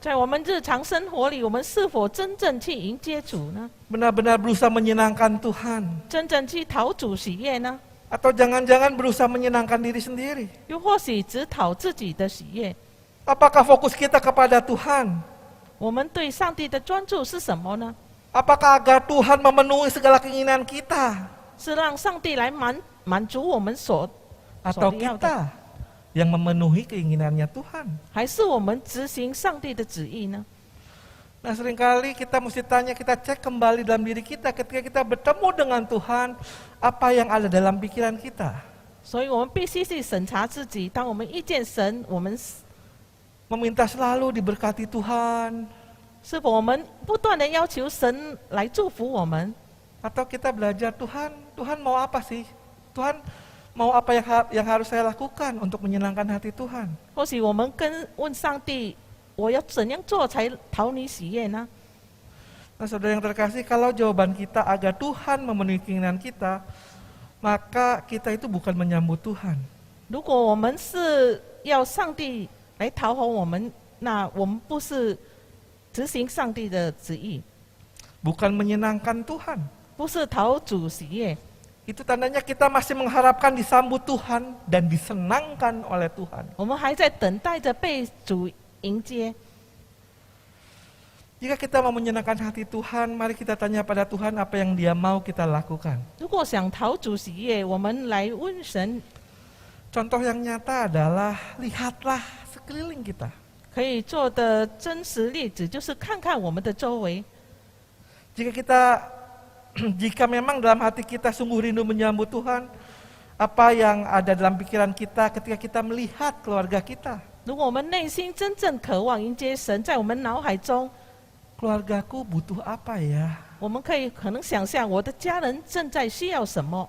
Speaker 3: 在我们日常生活里，我们是否真正去迎接主呢？
Speaker 2: Benar-benar berusaha menyenangkan Tuhan?
Speaker 3: 真正去讨主喜悦呢？
Speaker 2: Atau jangan-jangan berusaha menyenangkan diri sendiri?
Speaker 3: 又或许只讨自己的喜悦？
Speaker 2: Apakah fokus kita kepada Tuhan?
Speaker 3: 我们对上帝的专注是什么呢？
Speaker 2: Apakah agar Tuhan memenuhi segala keinginan kita?
Speaker 3: 是让上帝来满足我们所
Speaker 2: Atau
Speaker 3: 要的，
Speaker 2: kita yang memenuhi keinginannya Tuhan?
Speaker 3: 还是我们执行上帝的旨意呢？
Speaker 2: Nah seringkali kita mesti tanya, kita cek kembali dalam diri kita ketika kita bertemu dengan Tuhan, apa yang ada dalam pikiran kita.
Speaker 3: 所以我们必须去审查自己。当我们遇见神，我们
Speaker 2: Meminta selalu diberkati Tuhan,
Speaker 3: 是否我们不断的要求神来祝福我们？
Speaker 2: atau kita belajar Tuhan mau apa sih? Tuhan mau apa yang harus saya lakukan untuk menyenangkan hati Tuhan?
Speaker 3: 或许我们问上帝，我要怎样做才讨你喜悦呢？
Speaker 2: Nah saudara yang terkasih, kalau jawaban kita agar Tuhan memenuhi keinginan kita, maka kita itu bukan menyambut Tuhan.
Speaker 3: 如果我们是要上帝来讨好我们，那我们不是执行上帝的旨意，
Speaker 2: Bukan menyenangkan Tuhan.
Speaker 3: 不是讨主喜悦。
Speaker 2: Itu tandanya kita masih mengharapkan disambut Tuhan dan disenangkan oleh Tuhan.
Speaker 3: 我们还在等待着被主迎接。
Speaker 2: Jika kita mau menyenangkan hati Tuhan, mari kita tanya pada Tuhan apa yang Dia mau kita lakukan.
Speaker 3: 如果想讨主喜悦，我们来问神。
Speaker 2: Contoh yang nyata adalah lihatlah sekeliling kita.
Speaker 3: 可以做的真实例子就是看看我们的周围。
Speaker 2: Jika memang dalam hati kita sungguh rindu menyambut Tuhan, apa yang ada dalam pikiran kita ketika kita melihat keluarga kita?
Speaker 3: 如果我们内心真正渴望迎接神，在我们脑海中，
Speaker 2: Keluargaku butuh apa ya?
Speaker 3: 我们可能想象我的家人正在需要什么，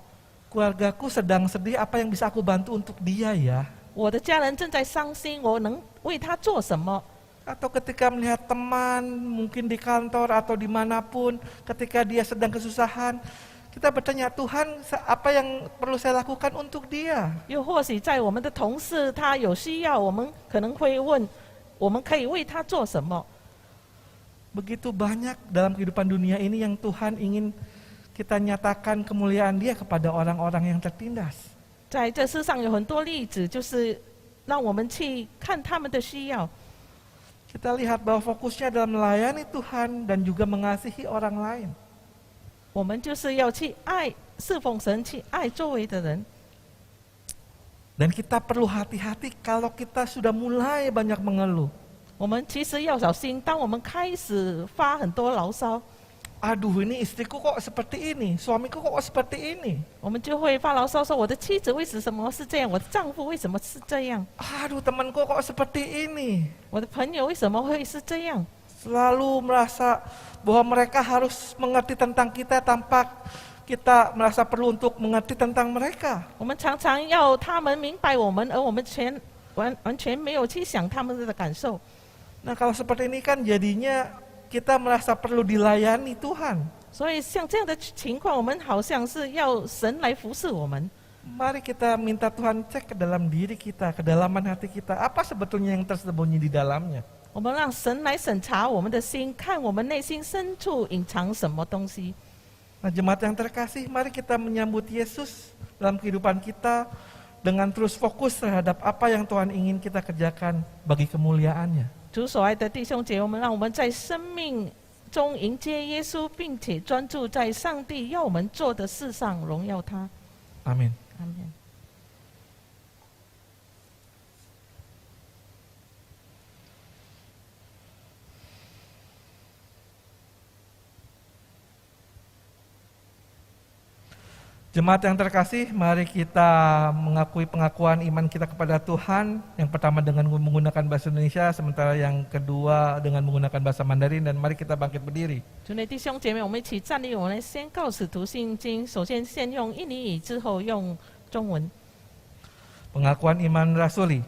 Speaker 2: Keluargaku sedang sedih, apa yang bisa aku bantu untuk dia ya?
Speaker 3: 我的家人正在伤心，我能为他做什么？
Speaker 2: Atau ketika melihat teman, mungkin di kantor atau dimanapun, ketika dia sedang kesusahan, kita bertanya, Tuhan apa yang perlu saya lakukan untuk dia?
Speaker 3: 又或许在我们的同事他有需要，我们可能会问，我们可以为他做什么？
Speaker 2: Begitu banyak dalam kehidupan dunia ini yang Tuhan ingin kita nyatakan kemuliaan Dia kepada orang-orang yang tertindas.
Speaker 3: 在这世上有很多例子，就是让我们去看他们的需要。
Speaker 2: Kita lihat bahwa fokusnya adalah melayani Tuhan dan juga mengasihi orang lain.
Speaker 3: 我们就是要去爱侍奉神，去爱周围的人。
Speaker 2: Dan kita perlu hati-hati kalau kita sudah mulai banyak mengeluh.
Speaker 3: 我们其实要小心，当我们开始发很多牢骚，
Speaker 2: Aduh ini istriku kok seperti ini, suamiku kok seperti ini.
Speaker 3: 我们就会发牢骚说：“我的妻子为什么是这样？我的丈夫为什么是这样？
Speaker 2: Aduh temanku kok seperti ini.
Speaker 3: 我的朋友为什么会是这样？”
Speaker 2: selalu merasa bahwa mereka harus mengerti tentang kita tanpa kita merasa perlu untuk mengerti tentang mereka.
Speaker 3: 我们常常要他们明白我们，而我们完全没有去想他们的感受。
Speaker 2: Nah kalau seperti ini kan jadinya kita merasa perlu dilayani Tuhan.
Speaker 3: 所以像这样的情况，我们好像是要神来服侍我们。
Speaker 2: Mari kita minta Tuhan cek ke dalam diri kita, kedalaman hati kita, apa sebetulnya yang tersembunyi di dalamnya.
Speaker 3: 我们让神来审查我们的心，看我们内心深处隐藏什么东西。
Speaker 2: Nah jemaat yang terkasih, mari kita menyambut Yesus dalam kehidupan kita dengan terus fokus terhadap apa yang Tuhan ingin kita kerjakan bagi kemuliaan-Nya.
Speaker 3: 主所爱的弟兄姐妹们，让我们在生命中迎接耶稣，并且专注在上帝要我们做的事上，荣耀他。
Speaker 2: Amin.
Speaker 3: 阿门。
Speaker 2: Jemaat yang terkasih, mari kita mengakui pengakuan iman kita kepada Tuhan. Yang pertama dengan menggunakan bahasa Indonesia, sementara yang kedua dengan menggunakan bahasa Mandarin. Dan mari kita bangkit berdiri.
Speaker 3: 主内弟兄姐妹，我们一起站立，我们来宣告使徒信经。首先先用印尼语，之后用中文。
Speaker 2: Pengakuan iman rasuli.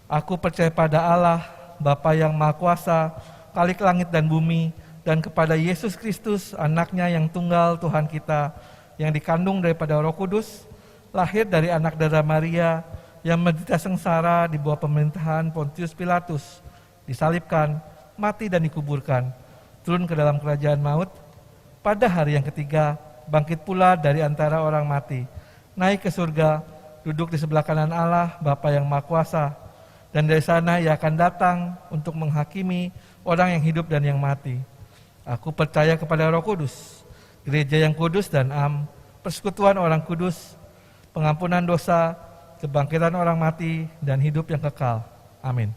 Speaker 2: Aku percaya pada Allah, Bapa yang Maha Kuasa, Khalik langit dan bumi, dan kepada Yesus Kristus, anaknya yang tunggal Tuhan kita, yang dikandung daripada Roh Kudus, lahir dari anak darah Maria, yang menderita sengsara di bawah pemerintahan Pontius Pilatus, disalibkan, mati dan dikuburkan, turun ke dalam kerajaan maut, pada hari yang ketiga bangkit pula dari antara orang mati, naik ke surga, duduk di sebelah kanan Allah, Bapa yang Maha Kuasa, dan dari sana Ia akan datang untuk menghakimi orang yang hidup dan yang mati. Aku percaya kepada Roh Kudus, gereja yang kudus dan am, persekutuan orang kudus, pengampunan dosa, kebangkitan orang mati, dan hidup yang kekal. Amin.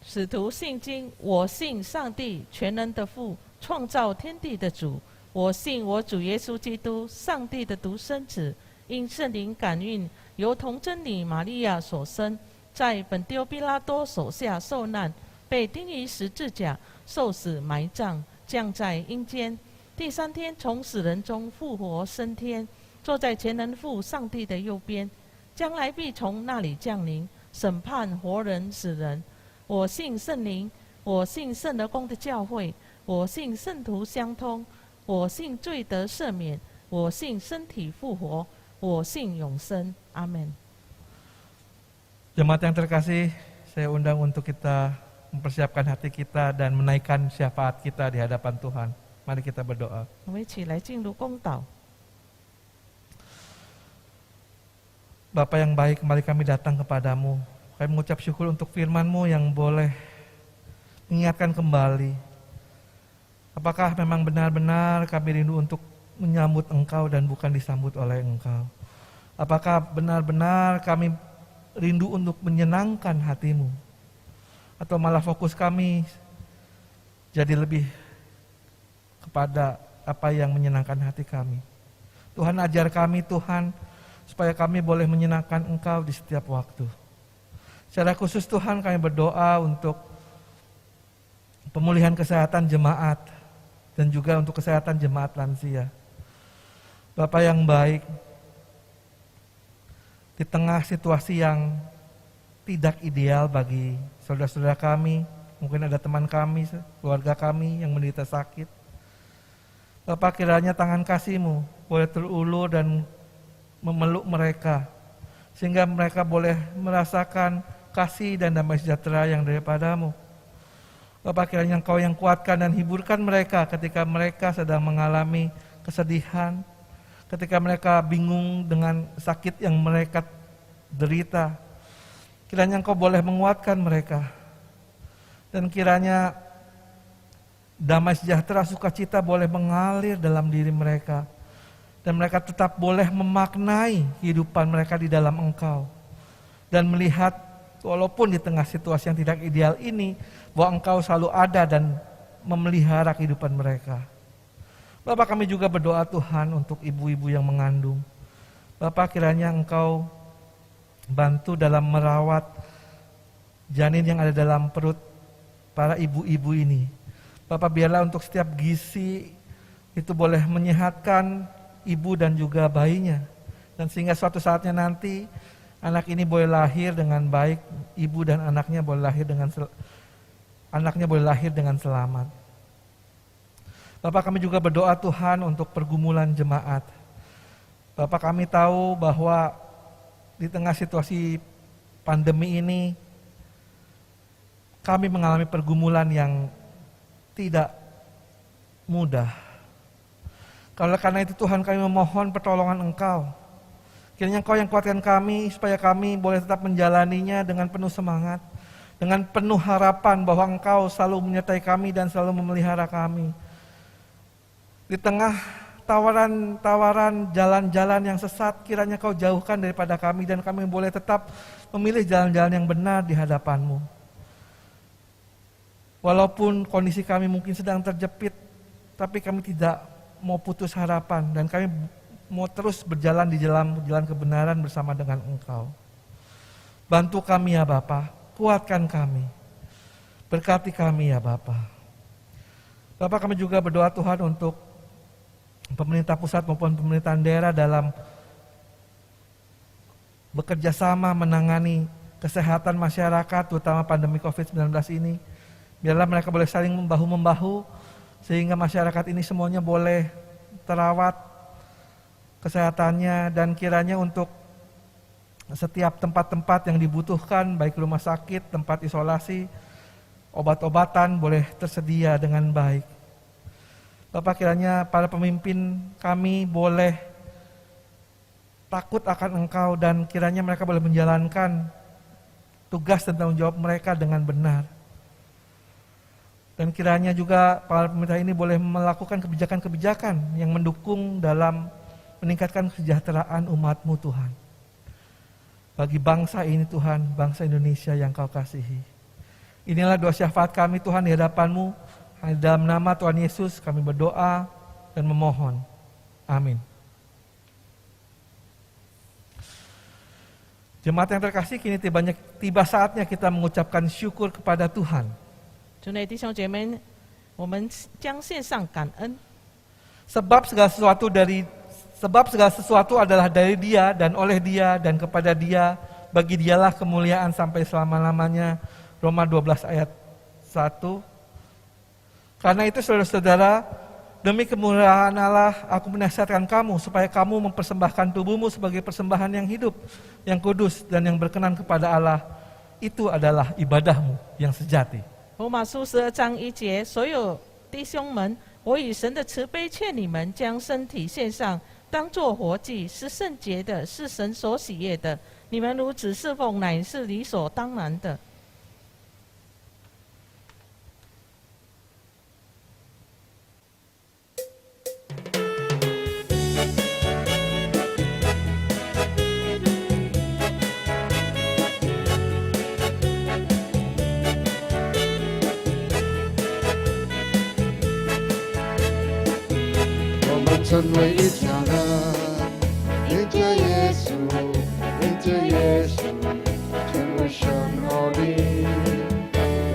Speaker 3: 使徒信经，我信上帝全能的父，创造天地的主。我信我主耶稣基督，上帝的独生子，因圣灵感孕，由童贞女玛利亚所生，在本丢比拉多手下受难，被钉于十字架，受死埋葬，降在阴间。第三天从死人中复活升天，坐在全能父上帝的右边，将来必从那里降临，审判活人死人。我信圣灵，我信圣而公的教会，我信圣徒相通，我信罪得赦免，我信身体复活，我信永生。阿门。
Speaker 2: Jemaat yang terkasih, saya undang untuk kita mempersiapkan hati kita dan menaikkan syafaat kita di hadapan Tuhan. Mari kita berdoa.
Speaker 3: 我们一起来进入公祷。
Speaker 2: Bapa yang baik, kembali kami datang kepadamu. Kami mengucap syukur untuk firman-Mu yang boleh mengingatkan kembali. Apakah memang benar-benar kami rindu untuk menyambut Engkau dan bukan disambut oleh Engkau? Apakah benar-benar kami rindu untuk menyenangkan hati-Mu? Atau malah fokus kami jadi lebih kepada apa yang menyenangkan hati kami? Tuhan, ajar kami Tuhan, supaya kami boleh menyenangkan Engkau di setiap waktu. Secara khusus Tuhan, kami berdoa untuk pemulihan kesehatan jemaat dan juga untuk kesehatan jemaat lansia. Bapa yang baik, di tengah situasi yang tidak ideal bagi saudara-saudara kami, mungkin ada teman kami, keluarga kami yang menderita sakit. Bapak, kiranya tangan kasih-Mu boleh terulur dan memeluk mereka, sehingga mereka boleh merasakan kasih dan damai sejahtera yang daripada-Mu. Bapak, kiranya Engkau yang kuatkan dan hiburkan mereka ketika mereka sedang mengalami kesedihan, ketika mereka bingung dengan sakit yang mereka derita. Kiranya Engkau boleh menguatkan mereka, dan kiranya damai sejahtera, sukacita boleh mengalir dalam diri mereka, dan mereka tetap boleh memaknai kehidupan mereka di dalam Engkau, dan melihat walaupun di tengah situasi yang tidak ideal ini, bahwa Engkau selalu ada dan memelihara kehidupan mereka. Bapak, kami juga berdoa Tuhan untuk ibu-ibu yang mengandung. Bapak, kiranya Engkau bantu dalam merawat janin yang ada dalam perut para ibu-ibu ini, Bapak biarlah untuk setiap gizi itu boleh menyehatkan ibu dan juga bayinya. Dan sehingga suatu saatnya nanti anak ini boleh lahir dengan baik, ibu dan anaknya boleh lahir dengan selamat. Bapak, kami juga berdoa Tuhan untuk pergumulan jemaat. Bapak, kami tahu bahwa di tengah situasi pandemi ini kami mengalami pergumulan yang tidak mudah. Karena itu Tuhan, kami memohon pertolongan Engkau. Kiranya Engkau yang kuatkan kami supaya kami boleh tetap menjalaninya dengan penuh semangat, dengan penuh harapan bahwa Engkau selalu menyertai kami dan selalu memelihara kami. Di tengah tawaran-tawaran jalan-jalan yang sesat, kiranya Kau jauhkan daripada kami dan kami boleh tetap memilih jalan-jalan yang benar di hadapan-Mu. Walaupun kondisi kami mungkin sedang terjepit, tapi kami tidak mau putus harapan dan kami mau terus berjalan di jalan kebenaran bersama dengan Engkau. Bantu kami ya Bapa, kuatkan kami, berkati kami ya Bapa. Bapa, kami juga berdoa Tuhan untuk pemerintah pusat maupun pemerintahan daerah dalam bekerja sama menangani kesehatan masyarakat, terutama pandemi COVID-19 ini. Biarlah mereka boleh saling membahu-membahu, sehingga masyarakat ini semuanya boleh terawat kesehatannya, dan kiranya untuk setiap tempat-tempat yang dibutuhkan, baik rumah sakit, tempat isolasi, obat-obatan boleh tersedia dengan baik. Bapak, kiranya para pemimpin kami boleh takut akan Engkau dan kiranya mereka boleh menjalankan tugas dan tanggung jawab mereka dengan benar. Dan kiranya juga para pemerintah ini boleh melakukan kebijakan-kebijakan yang mendukung dalam meningkatkan kesejahteraan umat-Mu Tuhan. Bagi bangsa ini Tuhan, bangsa Indonesia yang Kau kasihi. Inilah doa syafaat kami Tuhan di hadapan-Mu. Dalam nama Tuhan Yesus kami berdoa dan memohon. Amin. Jemaat yang terkasih, kini tiba saatnya kita mengucapkan syukur kepada Tuhan.
Speaker 3: 主内弟兄姐妹，我们将献上感恩，
Speaker 2: Sebab segala sesuatu adalah dari Dia dan oleh Dia dan kepada Dia, bagi Dialah kemuliaan sampai selama-lamanya. Roma 12 ayat 1. Karena itu saudara-saudara, demi kemuliaan Allah, aku menasihatkan kamu supaya kamu mempersembahkan tubuhmu sebagai persembahan yang hidup, yang kudus dan yang berkenan kepada Allah. Itu adalah ibadahmu yang sejati.
Speaker 3: 罗马书12章1节，所有弟兄们，我以神的慈悲劝你们，将身体献上，当作活祭，是圣洁的，是神所喜悦的。你们如此侍奉，乃是理所当然的。
Speaker 4: 成为一家人，因着耶稣，因着耶稣，成为神儿女。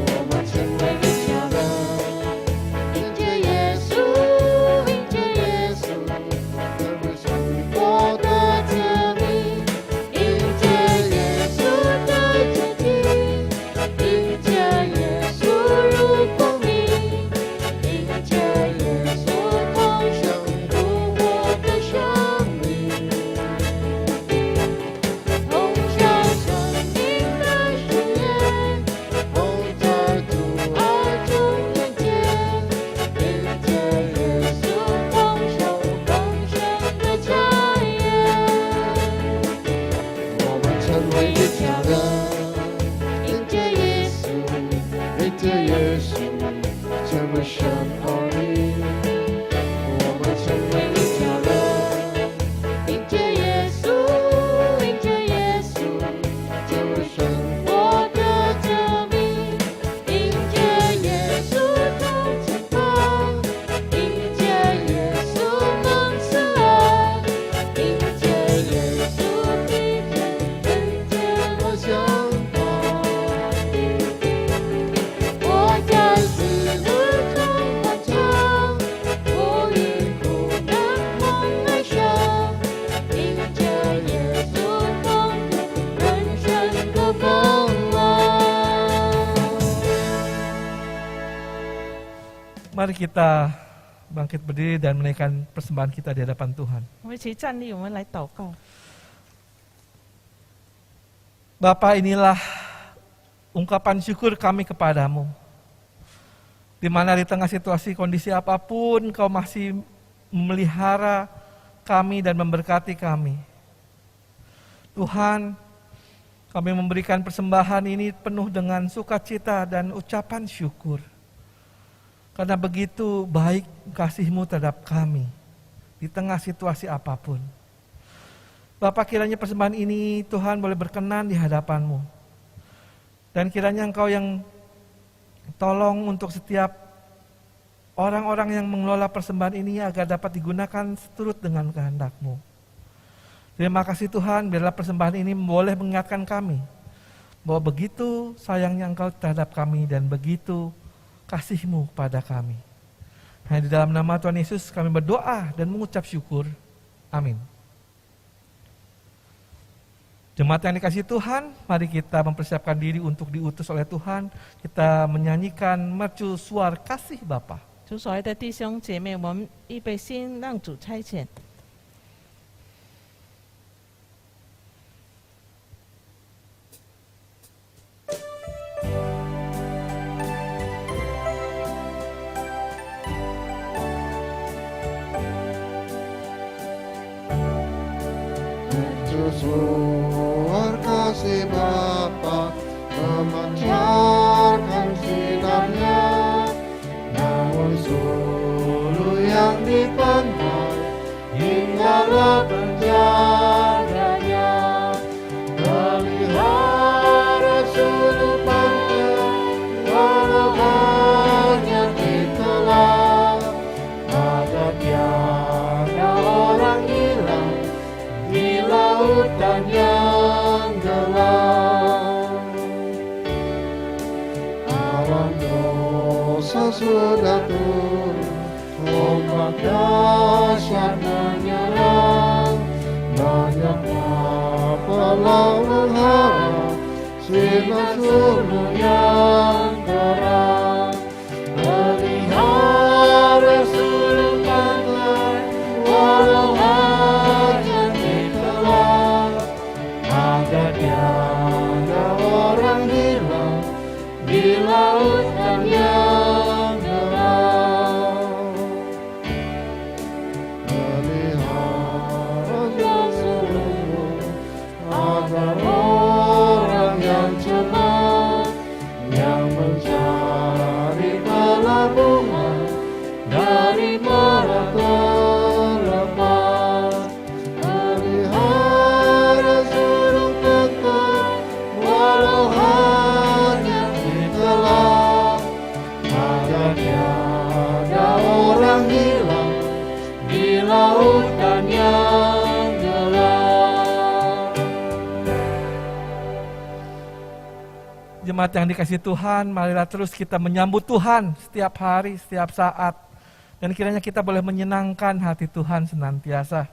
Speaker 4: 我们成为一家人，因着耶稣，因着耶稣，成为神国的子民。因着耶稣的真理，因着耶稣如光明，因着耶稣同生。 神儿女，我们成为一家人，因着耶稣，因着耶稣，成为神国的子民，因着耶稣同肩膀，因着耶稣蒙慈爱，因着耶稣的人间我相伴，我将死路。
Speaker 2: Mari kita bangkit berdiri dan menaikkan persembahan kita di hadapan Tuhan.
Speaker 3: 我们一起站立，我们来祷告。
Speaker 2: Bapa, inilah ungkapan syukur kami kepadamu. Di mana di tengah situasi kondisi apapun, Kau masih memelihara kami dan memberkati kami. Tuhan, kami memberikan persembahan ini penuh dengan sukacita dan ucapan syukur. Karena begitu baik kasih-Mu terhadap kami di tengah situasi apapun. Bapak, kiranya persembahan ini Tuhan boleh berkenan di hadapan-Mu. Dan kiranya Engkau yang tolong untuk setiap orang-orang yang mengelola persembahan ini agar dapat digunakan seturut dengan kehendak-Mu. Terima kasih Tuhan, biarlah persembahan ini boleh mengingatkan kami bahwa begitu sayangnya Engkau terhadap kami dan begitu kasih-Mu pada kami. Hanya di dalam nama Tuhan Yesus kami berdoa dan mengucap syukur. Amin. Jemaat yang dikasihi Tuhan, mari kita mempersiapkan diri untuk diutus oleh Tuhan. Kita menyanyikan mercu suar kasih Bapa.
Speaker 3: 主所爱的弟兄姐妹，我们预备心让主差遣。
Speaker 4: Suar kasih Bapa memancarkan sinarnya, namun suluh yang dipandang hinggalah penjaranya. Pelihara suluh pantai walau hanya ditelan, agar tiada orang hilang di lautan yang gelap. Awan dosa sudah turun, ombak dahsyat menyerang. Banyaknya pelaut mengharap sinar suluh yang terang. Pelihara suluh pantai walau hanya ditelan, agar tiada orang hilang di lautan yang gelap. Pelihara suluh agar orang yang cemas, yang mencari pelabuhan dari mara terlepas. Pelihara suluh pantai walau hanya ditelan, agar tiada orang hilang di lautan yang gelap.
Speaker 2: Jemaat yang dikasihi Tuhan, marilah terus kita menyambut Tuhan setiap hari, setiap saat. Dan kiranya kita boleh menyenangkan hati Tuhan senantiasa.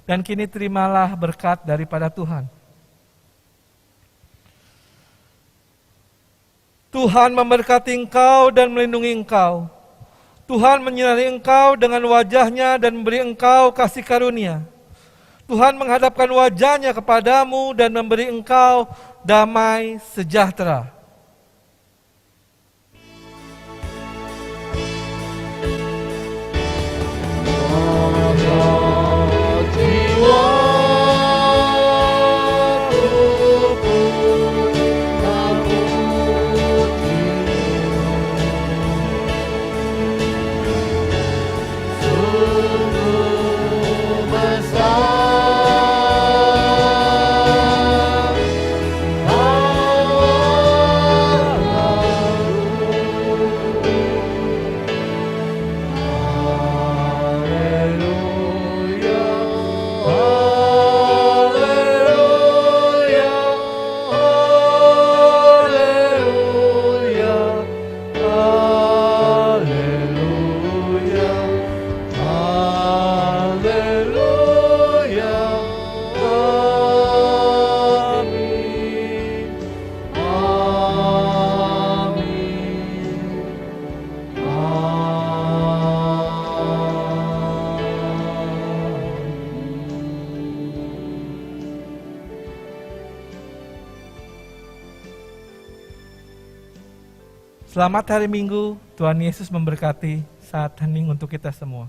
Speaker 2: Dan kini terimalah berkat daripada Tuhan. Tuhan memberkati engkau dan melindungi engkau. Tuhan menyinari engkau dengan wajahnya dan memberi engkau kasih karunia. Tuhan menghadapkan wajahnya kepadamu dan memberi engkau damai sejahtera.
Speaker 4: Besar
Speaker 2: Selamat hari Minggu, Tuhan Yesus memberkati. Saat hening untuk kita semua.